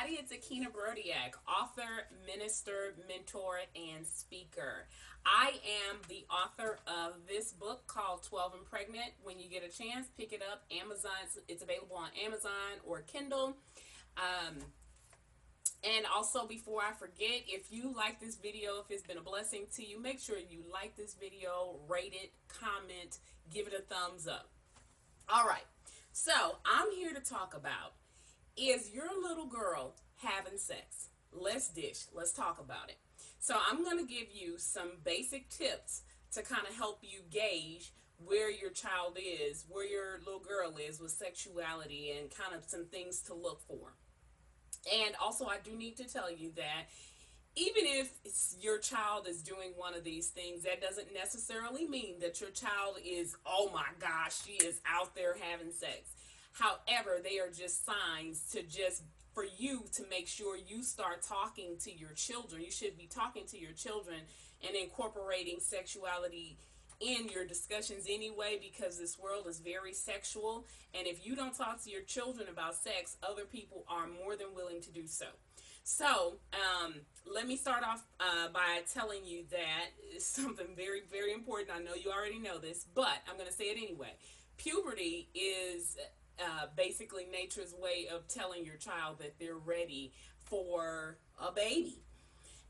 everybody. It's Akinabrodeak, author, minister, mentor, and speaker. I am the author of this book called 12 and Pregnant. When you get a chance, pick it up. Amazon. It's available on Amazon or Kindle. Um, and also, before I forget, if you like this video, if it's been a blessing to you, make sure you like this video, rate it, comment, give it a thumbs up. All right. So, I'm here to talk about, is your little girl having sex? Let's dish. Let's talk about it. So I'm going to give you some basic tips to kind of help you gauge where your child is, where your little girl is with sexuality, and kind of some things to look for. And also, I do need to tell you that even if your child is doing one of these things, that doesn't necessarily mean that your child is, oh my gosh, she is out there having sex. However, they are just signs to just for you to make sure you start talking to your children. You should be talking to your children and incorporating sexuality in your discussions anyway, because this world is very sexual. And if you don't talk to your children about sex, other people are more than willing to do so. So, let me start off by telling you that it's something very, very important. I know you already know this, but I'm going to say it anyway. Puberty is basically nature's way of telling your child that they're ready for a baby.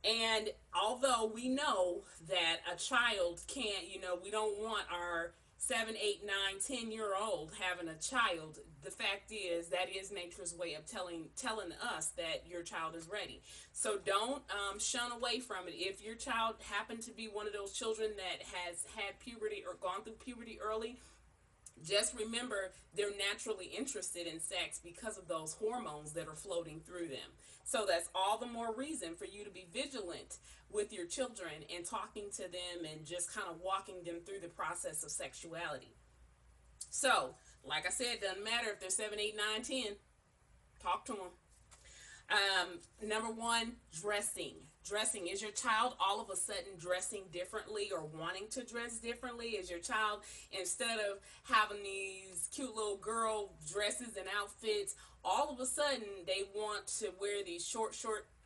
And although we know that a child can't, we don't want our 7, 8, 9, 10-year-old having a child. The fact is that is nature's way of telling us that your child is ready. So don't shun away from it. If your child happened to be one of those children that has had puberty or gone through puberty early, just remember they're naturally interested in sex because of those hormones that are floating through them. So that's all the more reason for you to be vigilant with your children and talking to them and just kind of walking them through the process of sexuality. So, like I said, it doesn't matter if they're 7, 8, 9, 10. Talk to them. Number one, dressing. Dressing. Is your child all of a sudden dressing differently or wanting to dress differently? Is your child, instead of having these cute little girl dresses and outfits, all of a sudden they want to wear these short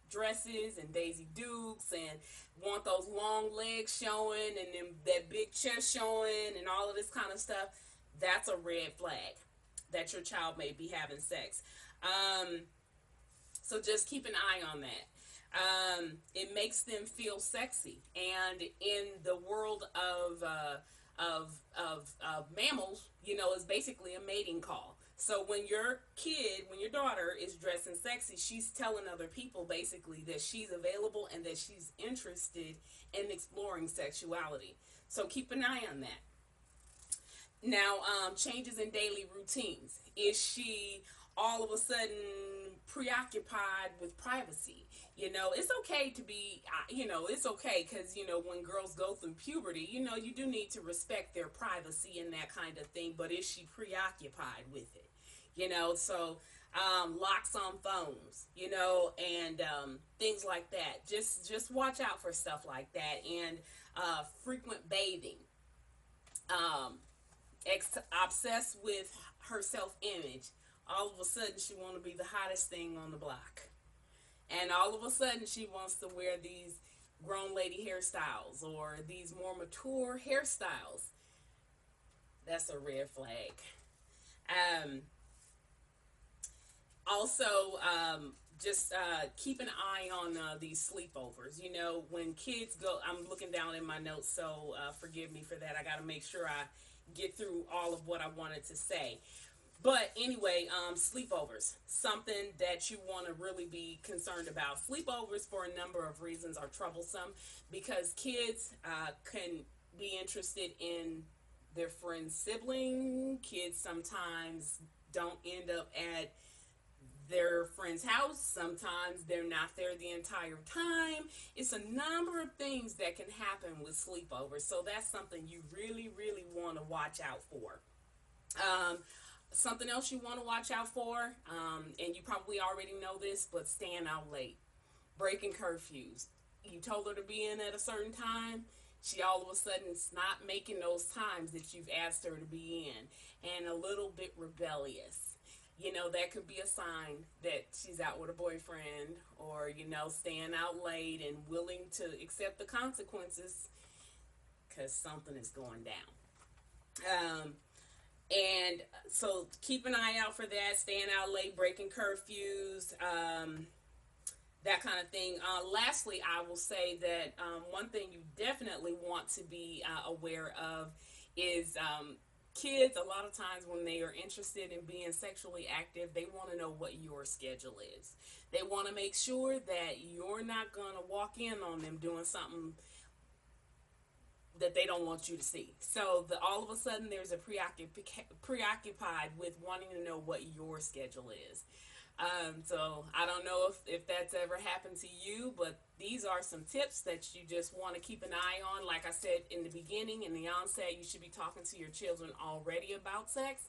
dresses and Daisy Dukes and want those long legs showing and then that big chest showing and all of this kind of stuff? That's a red flag that your child may be having sex. So just keep an eye on that. It makes them feel sexy, and in the world of mammals, it's basically a mating call. So when your daughter is dressing sexy, she's telling other people basically that she's available and that she's interested in exploring sexuality. So keep an eye on that. Now, changes in daily routines. Is she all of a sudden preoccupied with privacy? It's okay to be, it's okay because, when girls go through puberty, you do need to respect their privacy and that kind of thing, but is she preoccupied with it? So locks on phones, and things like that. Just watch out for stuff like that, and frequent bathing. Obsessed with her self-image. All of a sudden she want to be the hottest thing on the block, and all of a sudden she wants to wear these grown lady hairstyles or these more mature hairstyles. That's a red flag. Also, just keep an eye on these sleepovers. When kids go, I'm looking down in my notes, so forgive me for that. I got to make sure I get through all of what I wanted to say. But anyway, sleepovers, something that you want to really be concerned about. Sleepovers, for a number of reasons, are troublesome because kids can be interested in their friend's sibling. Kids sometimes don't end up at their friend's house. Sometimes they're not there the entire time. It's a number of things that can happen with sleepovers. So that's something you really, really want to watch out for. Something else you want to watch out for, and you probably already know this, but staying out late. Breaking curfews. You told her to be in at a certain time. She all of a sudden is not making those times that you've asked her to be in. And a little bit rebellious. you know, that could be a sign that she's out with a boyfriend, or, you know, staying out late and willing to accept the consequences because something is going down. And so keep an eye out for that, staying out late, breaking curfews, that kind of thing. Lastly, I will say that one thing you definitely want to be aware of is kids. A lot of times when they are interested in being sexually active, they want to know what your schedule is. They want to make sure that you're not going to walk in on them doing something that they don't want you to see. So all of a sudden there's a preoccupied with wanting to know what your schedule is. So I don't know if that's ever happened to you, but these are some tips that you just want to keep an eye on. Like I said in the beginning, in the onset, you should be talking to your children already about sex,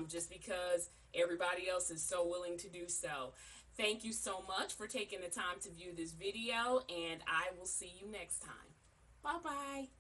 just because everybody else is so willing to do so. Thank you so much for taking the time to view this video, and I will see you next time. Bye-bye.